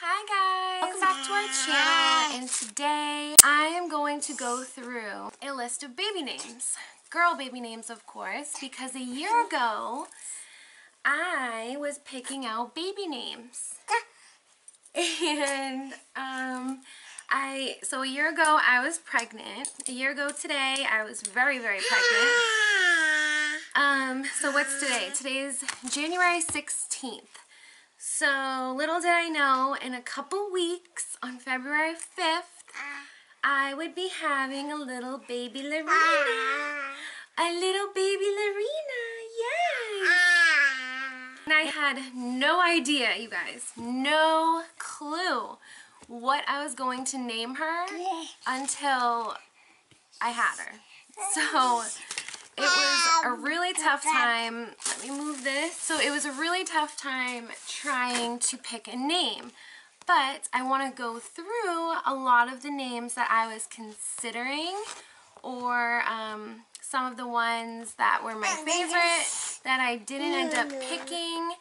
Hi guys! Welcome back to our channel, and today I am going to go through a list of baby names. Girl baby names, of course, because a year ago I was picking out baby names. And so a year ago I was pregnant. A year ago today I was very, very pregnant. So what's today? Today is January 16th. So little did I know, in a couple weeks, on February 5th, I would be having a little baby Lorena. A little baby Lorena, yay! And I had no idea, you guys, no clue what I was going to name her until I had her. So it was a really tough time. Let me move this. So it was a really tough time trying to pick a name. But I want to go through a lot of the names that I was considering, or some of the ones that were my favorite that I didn't end up picking.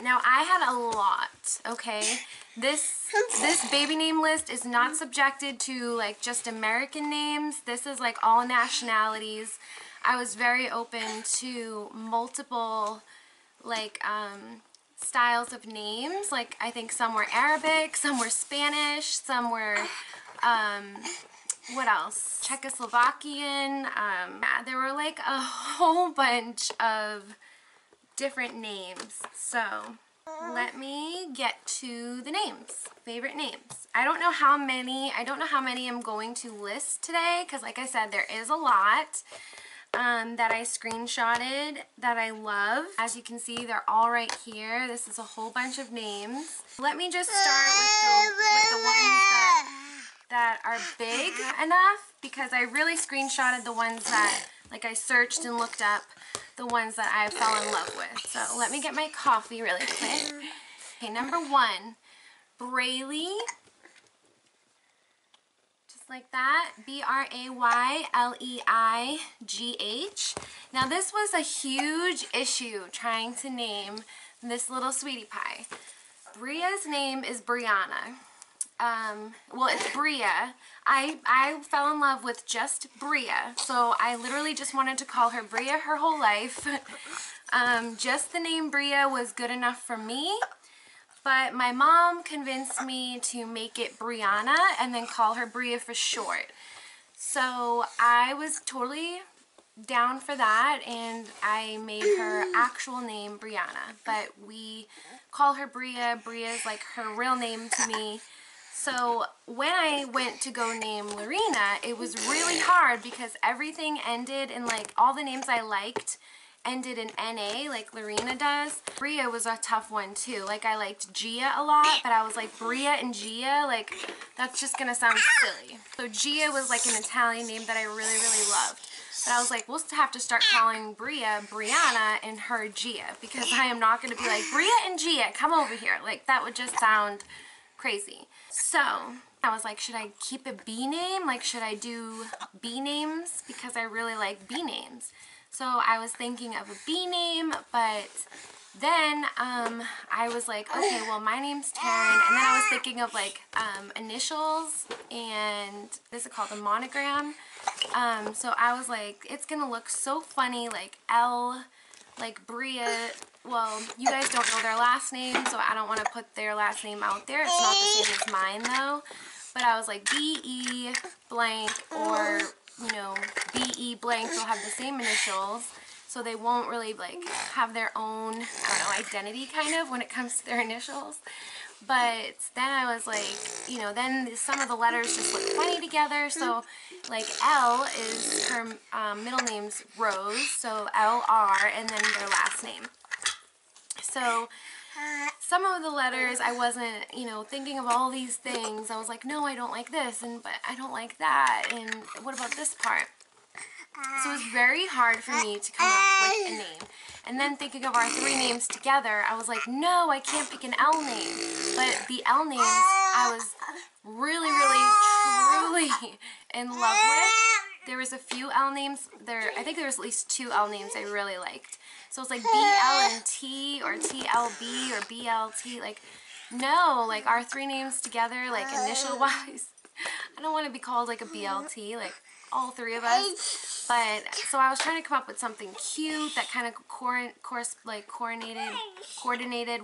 Now I had a lot, okay? This baby name list is not subjected to like just American names. This is like all nationalities. I was very open to multiple like styles of names. Like I think some were Arabic, some were Spanish, some were what else? Czechoslovakian. There were like a whole bunch of different names. So let me get to the names. Favorite names. I don't know how many I'm going to list today, because like I said, there is a lot that I screenshotted that I love. As you can see, they're all right here. This is a whole bunch of names. Let me just start with the ones that are big enough, because I really screenshotted the ones that like I searched and looked up, the ones that I fell in love with. So let me get my coffee really quick. Okay, number 1, Brayley. Like that, B-R-A-Y-L-E-I-G-H. Now this was a huge issue trying to name this little sweetie pie. Bria's name is Brianna. Well, it's Bria. I fell in love with just Bria, so I literally just wanted to call her Bria her whole life. Just the name Bria was good enough for me. But my mom convinced me to make it Brianna and then call her Bria for short. So I was totally down for that, and I made her actual name Brianna. But we call her Bria. Bria is like her real name to me. So when I went to go name Lorena, it was really hard because everything ended in like all the names I liked ended in NA like Lorena does. Bria was a tough one too. Like I liked Gia a lot, but I was like, Bria and Gia, like that's just gonna sound silly. So Gia was like an Italian name that I really, really loved. But I was like, we'll have to start calling Bria Brianna and her Gia, because I am not gonna be like, Bria and Gia, come over here. Like that would just sound crazy. So I was like, should I keep a B name? Like should I do B names? Because I really like B names. So I was thinking of a B name, but then I was like, okay, well my name's Taryn, and then I was thinking of like initials, and this is called a monogram. So I was like, it's gonna look so funny, like L, like Bria. Well, you guys don't know their last name, so I don't want to put their last name out there. It's not the same as mine though. But I was like B-E blank, or you know, B-E blank will have the same initials, so they won't really like have their own, I don't know, identity kind of when it comes to their initials. But then I was like, you know, then some of the letters just look funny together. So like L is her middle name's Rose, so L-R, and then their last name. So some of the letters I wasn't, you know, thinking of all these things. I was like, no, I don't like this, and but I don't like that, and what about this part? So it was very hard for me to come up with a name. And then thinking of our 3 names together, I was like, no, I can't pick an L name. But the L names I was really, really, truly in love with. There was a few L names there. I think there was at least 2 L names I really liked. So it's like BL and T, or TLB, or BLT. Like No, like our 3 names together, like initial-wise. I don't want to be called like a BLT, like all 3 of us. But so I was trying to come up with something cute that kind of coordinated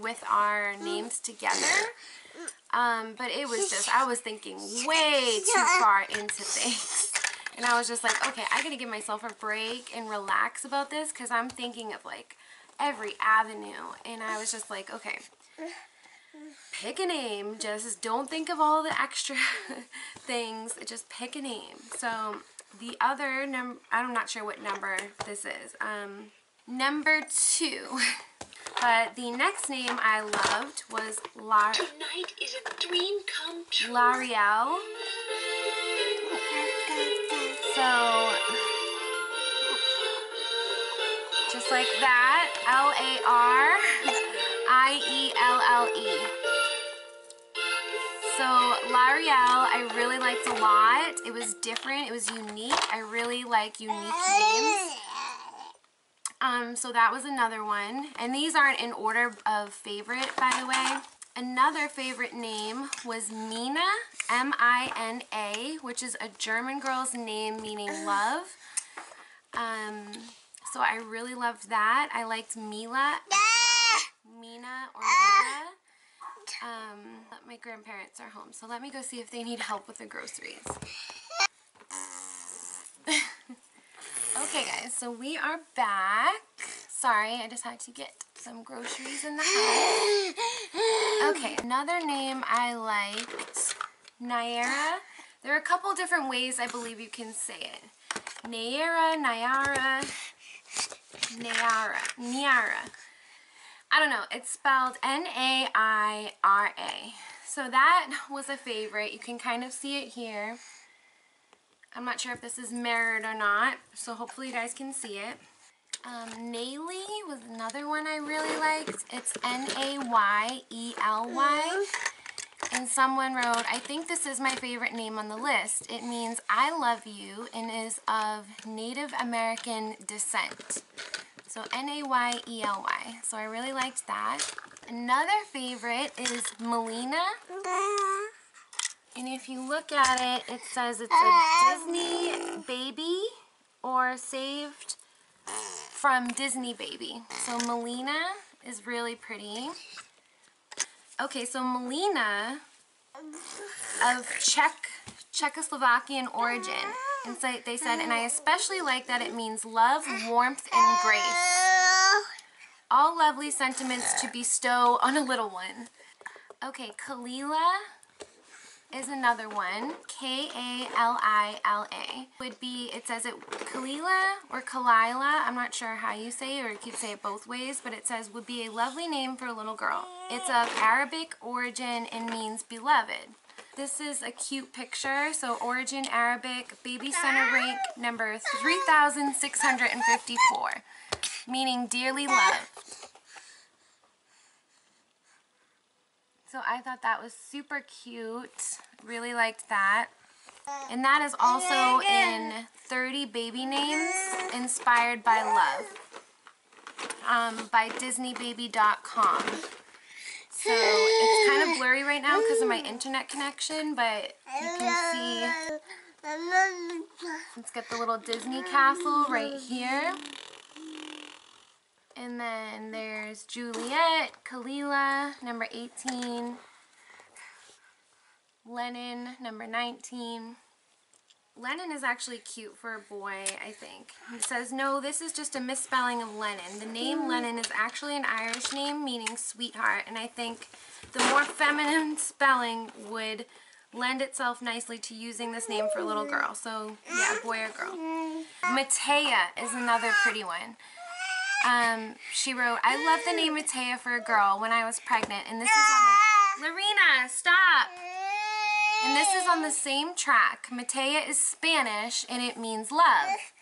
with our names together. But it was just, I was thinking way too far into things. And I was just like, okay, I gotta give myself a break and relax about this because I'm thinking of like every avenue. And I was just like, okay, pick a name. Just don't think of all the extra things. Just pick a name. So the other number, I'm not sure what number this is. Number 2. But the next name I loved was Tonight is a dream come true. L'Oreal. So, just like that, L-A-R-I-E-L-L-E. So, L'Oreal, I really liked a lot. It was different. It was unique. I really like unique names. So that was another one. And these aren't in order of favorite, by the way. Another favorite name was Mina, M-I-N-A, which is a German girl's name meaning love. So I really loved that. I liked Mila, Mina or Mila. My grandparents are home, so let me go see if they need help with the groceries. Okay guys, so we are back. Sorry, I just had to get some groceries in the house. Okay, another name I liked, Naira. There are a couple different ways I believe you can say it. Naira, Nyara, Nayara, Niara. I don't know, it's spelled N-A-I-R-A. So that was a favorite. You can kind of see it here. I'm not sure if this is mirrored or not, so hopefully you guys can see it. Nayli was another one I really liked. It's N-A-Y-E-L-Y. And someone wrote, I think this is my favorite name on the list. It means I love you and is of Native American descent. So N-A-Y-E-L-Y. So I really liked that. Another favorite is Melina. And if you look at it, it says it's a Disney baby or saved from Disney Baby. So Melina is really pretty. Okay, so Melina of Czechoslovakian origin. And so they said, and I especially like that it means love, warmth, and grace. All lovely sentiments to bestow on a little one. Okay, Kalila is another one. K-A-L-I-L-A. Would be, it says it Kalila or Kalila. I'm not sure how you say it, or you could say it both ways, but it says would be a lovely name for a little girl. It's of Arabic origin and means beloved. This is a cute picture. So origin Arabic, baby center rank number 3,654, meaning dearly loved. So I thought that was super cute. Really liked that. And that is also in 30 baby names inspired by love, by DisneyBaby.com. So it's kind of blurry right now because of my internet connection, but you can see, let's get the little Disney castle right here. And then there's Juliet, Kalila, number 18, Lennon, number 19. Lennon is actually cute for a boy, I think. It says, no, this is just a misspelling of Lennon. The name Lennon is actually an Irish name meaning sweetheart, and I think the more feminine spelling would lend itself nicely to using this name for a little girl. So, yeah, boy or girl. Matea is another pretty one. She wrote, I love the name Matea for a girl when I was pregnant, and this is on the... Lorena, stop! And this is on the same track. Matea is Spanish, and it means love.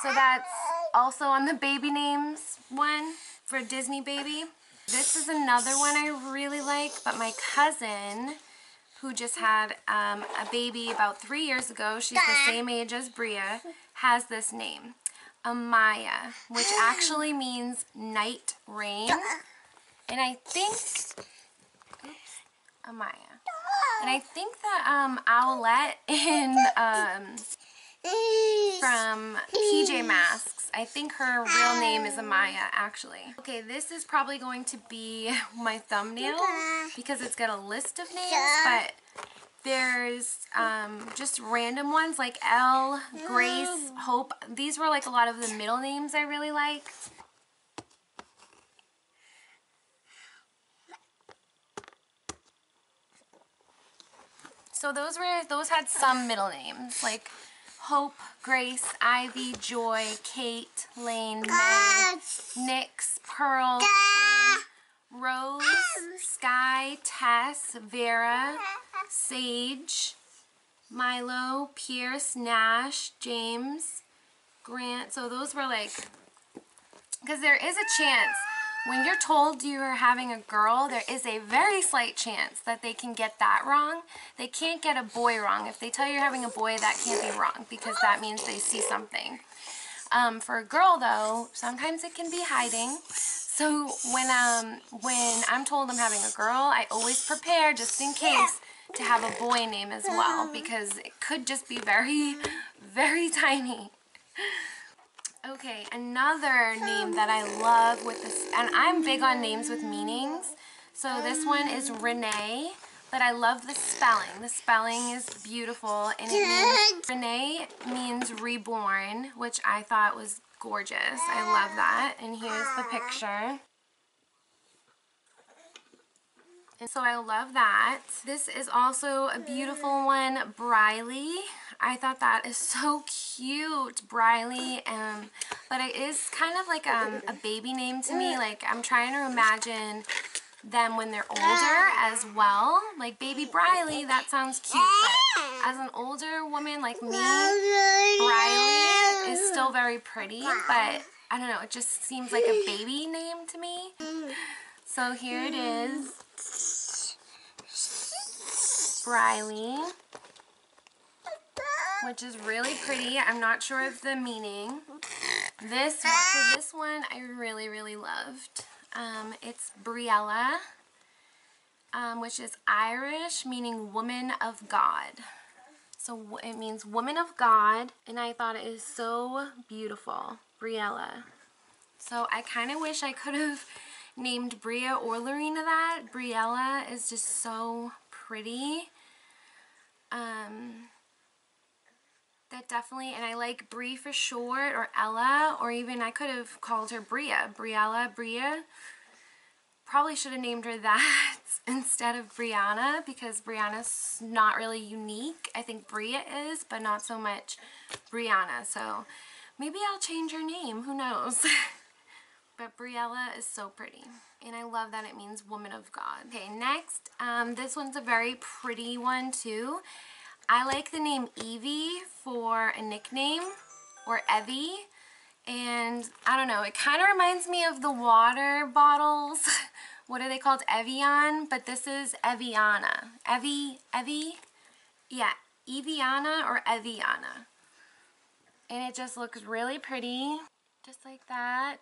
So that's also on the baby names one for Disney Baby. This is another one I really like, but my cousin, who just had a baby about 3 years ago, she's the same age as Bria, has this name. Amaya, which actually means night rain. And I think, oops, Amaya. And I think that Owlette in from PJ Masks, I think her real name is Amaya, actually. Okay, this is probably going to be my thumbnail because it's got a list of names, but there's just random ones like Elle, Grace, Hope. These were like a lot of the middle names I really liked. So those had some middle names like Hope, Grace, Ivy, Joy, Kate, Lane, May, Nyx, Pearl, Rose, Sky, Tess, Vera, Sage, Milo, Pierce, Nash, James, Grant. So those were like, because there is a chance when you're told you are having a girl, there is a very slight chance that they can get that wrong. They can't get a boy wrong. If they tell you you're having a boy, that can't be wrong because that means they see something. For a girl though, sometimes it can be hiding. So when I'm told I'm having a girl, I always prepare just in case to have a boy name as well because it could just be very, very tiny. Okay, another name that I love with this, and I'm big on names with meanings. So this one is Renee, but I love the spelling. The spelling is beautiful, and it means, Renee means reborn, which I thought was gorgeous. I love that. And here's the picture. And so I love that. This is also a beautiful one, Briley. I thought that is so cute, Briley. But it is kind of like a baby name to me. Like I'm trying to imagine them when they're older as well. Like baby Briley, that sounds cute. But as an older woman like me, Briley is still very pretty. But I don't know, it just seems like a baby name to me. So here it is. Briley, which is really pretty. I'm not sure of the meaning. This one I really, really loved. It's Briella, which is Irish, meaning woman of God. So it means woman of God, and I thought it is so beautiful, Briella. So I kind of wish I could have named Bria or Lorena that. Briella is just so pretty. That definitely, and I like Brie for short, or Ella, or even I could have called her Bria. Briella, Bria. Probably should have named her that instead of Brianna, because Brianna's not really unique. I think Bria is, but not so much Brianna. So maybe I'll change her name, who knows? But Briella is so pretty. And I love that it means woman of God. Okay, next, this one's a very pretty one too. I like the name Evie for a nickname, or Evie. And I don't know, it kind of reminds me of the water bottles. What are they called? Evian, but this is Eviana. Evie? Yeah, Eviana or Eviana. And it just looks really pretty, just like that.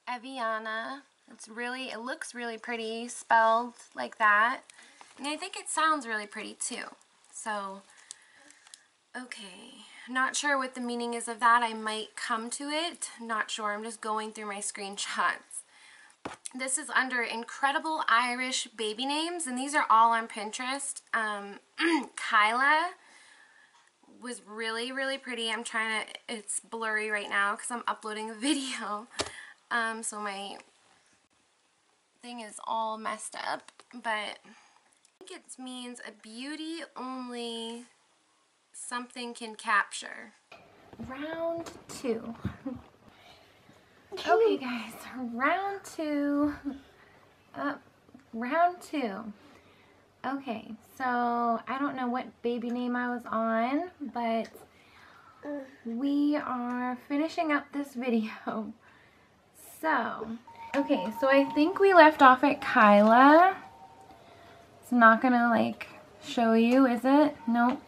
Eviana. It looks really pretty, spelled like that. And I think it sounds really pretty too. So, okay. Not sure what the meaning is of that. I might come to it. Not sure. I'm just going through my screenshots. This is under Incredible Irish Baby Names, and these are all on Pinterest. Kyla was really, really pretty. I'm trying to, it's blurry right now because I'm uploading a video. So my thing is all messed up, but I think it means a beauty only something can capture. Round 2. Okay guys, round 2. Round 2. Okay, so I don't know what baby name I was on, but we are finishing up this video. So, okay, so I think we left off at Kyla. It's not gonna like show you, is it? Nope.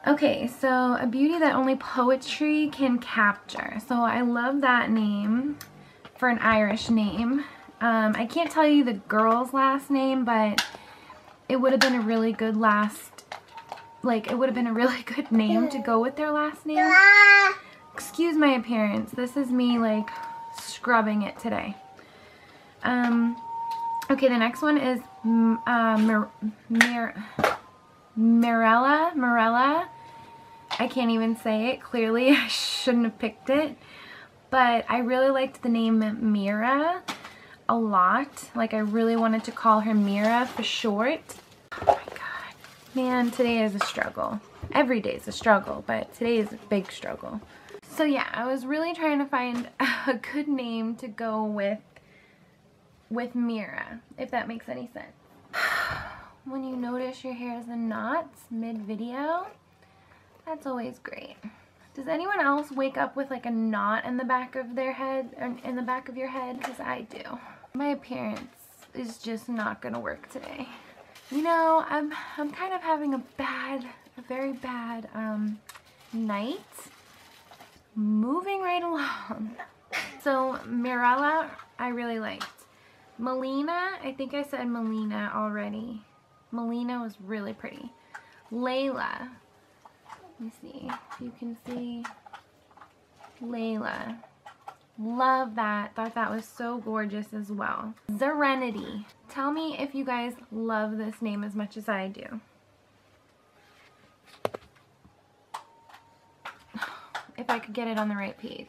Okay, so a beauty that only poetry can capture. So I love that name for an Irish name. I can't tell you the girl's last name, but it would have been a really good it would have been a really good name to go with their last name. Excuse my appearance. This is me like scrubbing it today. Okay, the next one is Mirella. I can't even say it clearly. I shouldn't have picked it. But I really liked the name Mira a lot. Like, I really wanted to call her Mira for short. Oh my god. Man, today is a struggle. Every day is a struggle, but today is a big struggle. So yeah, I was really trying to find a good name to go with Mira, if that makes any sense. When you notice your hair is in knots mid-video, that's always great. Does anyone else wake up with like a knot in the back of their head, or in the back of your head? Because I do. My appearance is just not gonna work today. You know, I'm kind of having a very bad night. Moving right along. So Mirella, I really liked. Melina, I think I said Melina already. Melina was really pretty. Layla. Let me see if you can see. Layla. Love that. Thought that was so gorgeous as well. Serenity. Tell me if you guys love this name as much as I do. If I could get it on the right page.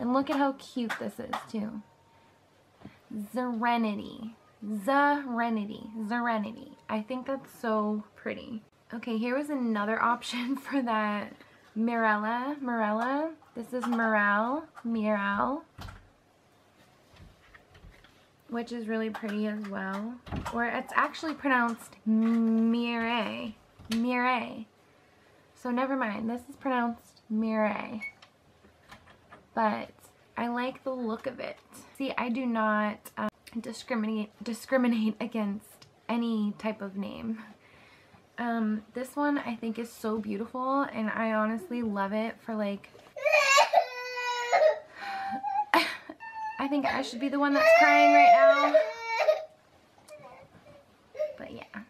And look at how cute this is too. Serenity. Serenity. I think that's so pretty. Okay, here was another option for that Mirella. This is Miral, which is really pretty as well. Or it's actually pronounced Mire. So never mind, this is pronounced Mire. But I like the look of it. See, I do not discriminate against any type of name. This one I think is so beautiful, and I honestly love it for like... I think I should be the one that's crying right now. But yeah.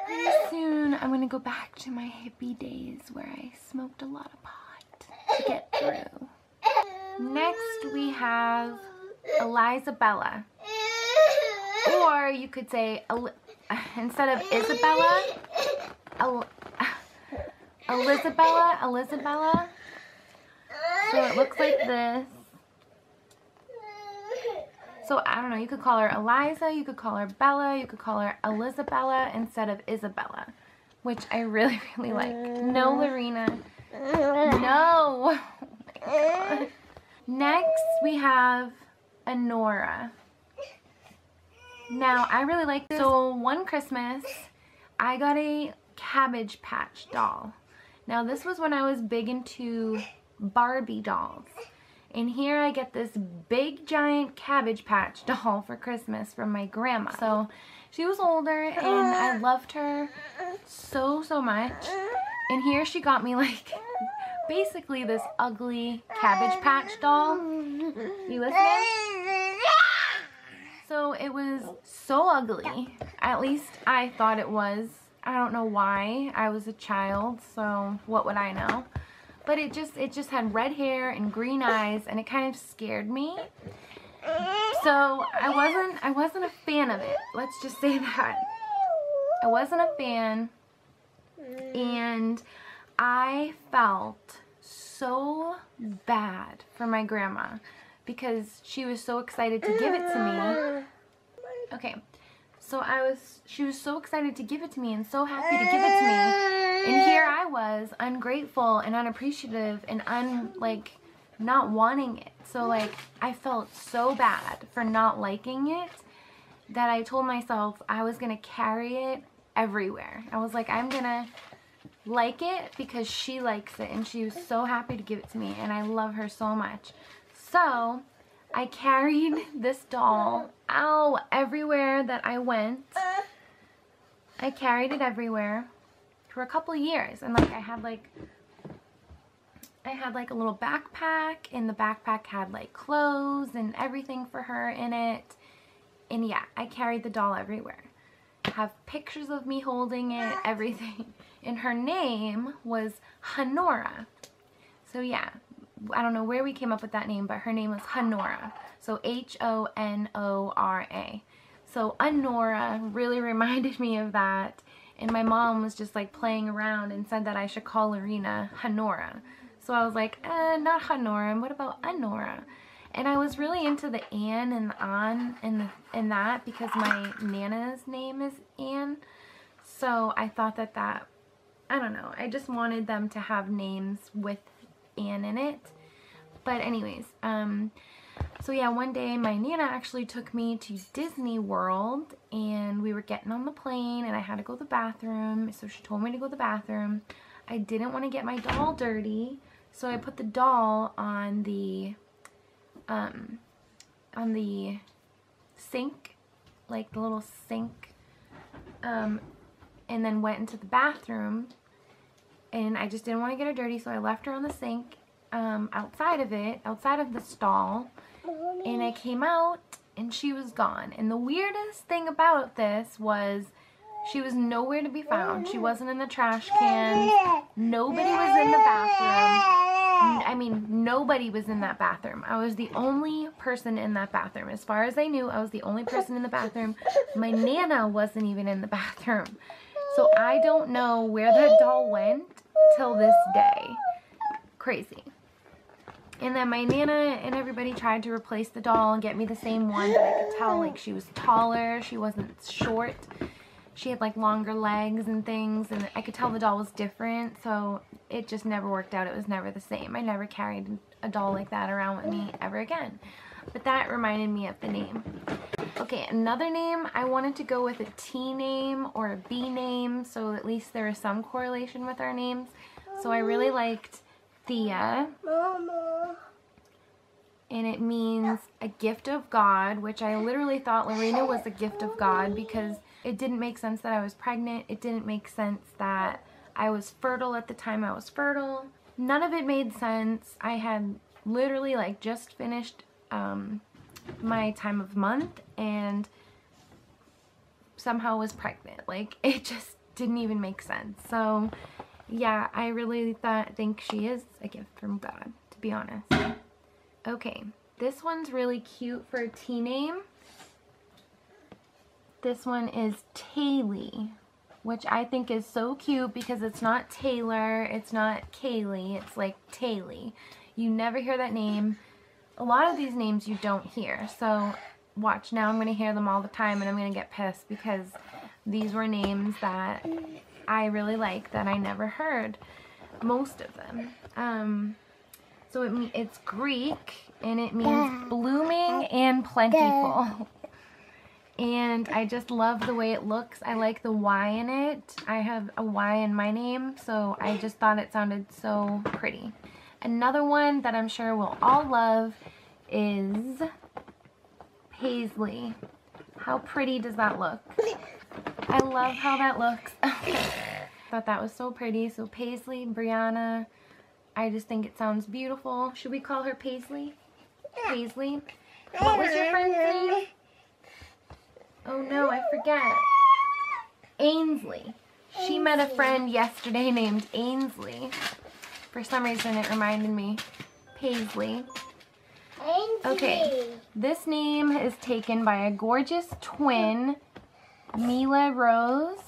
Pretty soon I'm gonna go back to my hippie days where I smoked a lot of pot to get through. Next we have Elizabella. Or you could say, instead of Isabella, Elizabella. So it looks like this. So I don't know, you could call her Eliza, you could call her Bella, you could call her Elizabella instead of Isabella, which I really, really like. No, Lorena. No. Oh my God. Next we have Honora. Now I really like this. So one Christmas I got a Cabbage Patch doll. Now this was when I was big into Barbie dolls. And here I get this big giant Cabbage Patch doll for Christmas from my grandma. So she was older and I loved her so much. And here she got me like basically this ugly Cabbage Patch doll. You listening? So it was so ugly. At least I thought it was. I don't know why. I was a child, so what would I know? But it just had red hair and green eyes, and it kind of scared me. So I wasn't a fan of it. Let's just say that. I wasn't a fan, and I felt so bad for my grandma because she was so excited to give it to me. Okay. So she was so excited to give it to me and so happy to give it to me. And here I was, ungrateful and unappreciative and not wanting it. So like, I felt so bad for not liking it that I told myself I was going to carry it everywhere. I was like, I'm going to like it because she likes it and she was so happy to give it to me and I love her so much. So I carried this doll everywhere that I went. I carried it everywhere for a couple of years, and like I had like a little backpack, and the backpack had like clothes and everything for her in it. And yeah, I carried the doll everywhere. have pictures of me holding it, everything. And her name was Honora. So yeah, I don't know where we came up with that name, but her name was Honora. So Honora. So Honora really reminded me of that. And my mom was just like playing around and said that I should call Lorena Honora. So I was like, not Honora, what about Honora? And I was really into the Ann and the An and that because my Nana's name is Ann. So I thought that I don't know, I just wanted them to have names with Ann in it. But anyways, so yeah, one day my Nana actually took me to Disney World and we were getting on the plane and I had to go to the bathroom. So she told me to go to the bathroom. I didn't want to get my doll dirty, so I put the doll on the sink, like the little sink, and then went into the bathroom, and I just didn't want to get her dirty, so I left her on the sink, outside of the stall, and I came out and she was gone. And the weirdest thing about this was she was nowhere to be found. She wasn't in the trash cans. Nobody was in the bathroom. I mean, nobody was in that bathroom. I was the only person in that bathroom. As far as I knew, I was the only person in the bathroom. My Nana wasn't even in the bathroom. So I don't know where that doll went till this day. Crazy. And then my Nana and everybody tried to replace the doll and get me the same one, but I could tell like she was taller, she wasn't short. She had like longer legs and things, and I could tell the doll was different, so it just never worked out. It was never the same. I never carried a doll like that around with me ever again. But that reminded me of the name. Okay, another name, I wanted to go with a T name or a B name, so at least there is some correlation with our names. So I really liked Thea. Mama. And it means a gift of God, which I literally thought Lorena was a gift of God because it didn't make sense that I was pregnant. It didn't make sense that I was fertile at the time I was fertile. None of it made sense. I had literally like just finished my time of month and somehow was pregnant. Like it just didn't even make sense. So yeah, I really think she is a gift from God, to be honest. Okay, this one's really cute for a T name. This one is Taylee, which I think is so cute because it's not Taylor, it's not Kaylee, it's like Taylee. You never hear that name. A lot of these names you don't hear, so watch, now I'm going to hear them all the time and I'm going to get pissed because these were names that I really like that I never heard, most of them. So it's Greek and it means blooming and plentiful. And I just love the way it looks. I like the Y in it. I have a Y in my name, so I just thought it sounded so pretty. Another one that I'm sure we'll all love is Paisley. How pretty does that look? I love how that looks. Thought that was so pretty. So Paisley, Brianna, I just think it sounds beautiful. Should we call her Paisley? Paisley? What was your friend's name? Oh no, I forget. Ainsley. She met a friend yesterday named Ainsley. For some reason it reminded me. Paisley. Okay, this name is taken by a gorgeous twin, Mila Rose.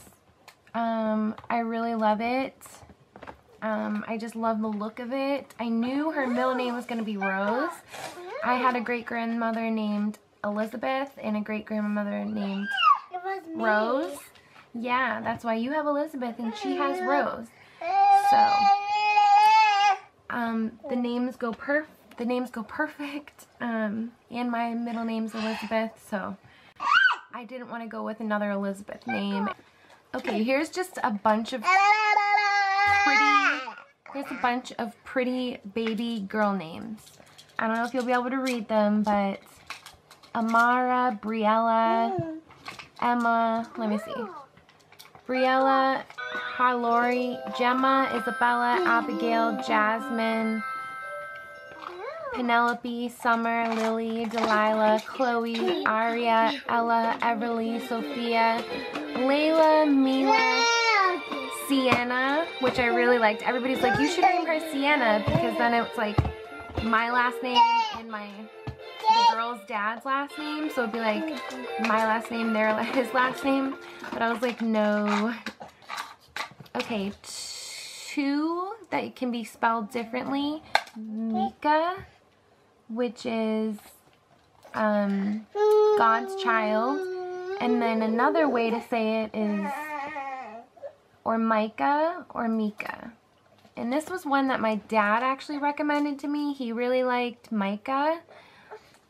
I really love it. I just love the look of it. I knew her middle name was going to be Rose. I had a great-grandmother named Elizabeth and a great-grandmother named Rose. Yeah, that's why you have Elizabeth and she has Rose. So, the names go perfect. And my middle name's Elizabeth, so I didn't want to go with another Elizabeth name. Okay, here's just a bunch of pretty baby girl names. I don't know if you'll be able to read them, but Amara, Briella, Emma, let me see. Briella, Harlori, Gemma, Isabella, Abigail, Jasmine, Penelope, Summer, Lily, Delilah, Chloe, Aria, Ella, Everly, Sophia, Layla, Mila, Sienna, which I really liked. Everybody's like, you should name her Sienna, because then it's like my last name and the girl's dad's last name, so it'd be like my last name, his last name. But I was like, no. Okay, 2 that can be spelled differently. Mika, which is God's child, and then another way to say it is or Micah or Mika. And this was one that my dad actually recommended to me. He really liked Micah.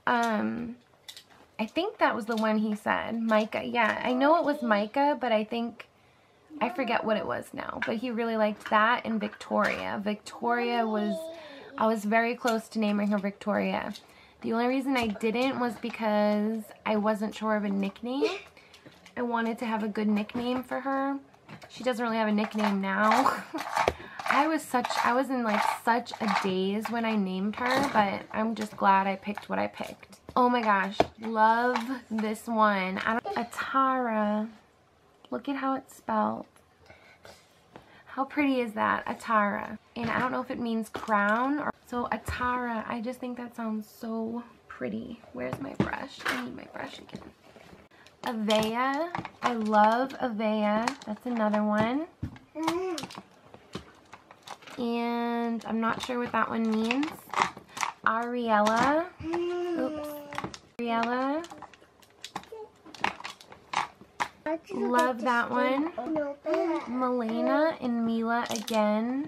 I think that was the one he said, Micah. Yeah, I know it was Micah, but I forget what it was now. But he really liked that and Victoria. Victoria was, I was very close to naming her Victoria. The only reason I didn't was because I wasn't sure of a nickname. I wanted to have a good nickname for her. She doesn't really have a nickname now. I was in like such a daze when I named her, but I'm just glad I picked what I picked. Oh my gosh, love this one. Atara. Look at how it's spelled. How pretty is that? Atara. And I don't know if it means crown or so. Atara. I just think that sounds so pretty. Where's my brush? I need my brush again. Avea. I love Avea. That's another one. And I'm not sure what that one means. Ariella. Oops. Ariella. Love that one. Milena and Mila again.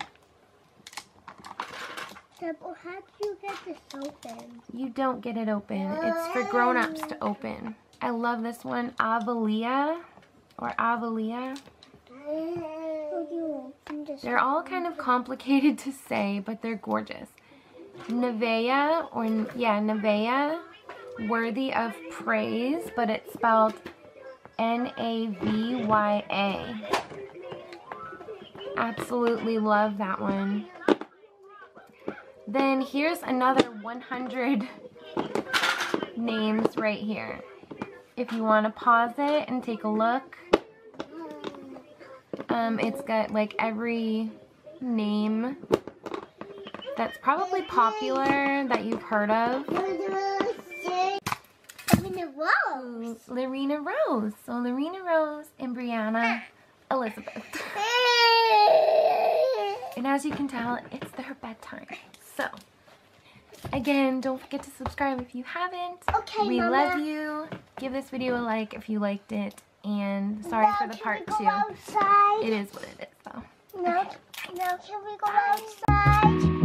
How do you get this open? You don't get it open. It's for grown-ups to open. I love this one. Avalia or Avalia. They're all kind of complicated to say, but they're gorgeous. Nevea, or yeah, Nevea, worthy of praise, but it's spelled N-A-V-Y-A. Absolutely love that one. Then here's another 100 names right here. If you want to pause it and take a look. It's got like every name that's probably popular that you've heard of. Lorena Rose. So Lorena Rose and Brianna Elizabeth. And as you can tell, it's their bedtime. So, again, don't forget to subscribe if you haven't. Okay, we Mama. love you. Give this video a like if you liked it. And sorry for the part 2. Outside? It is what it is, though. Now can we go outside?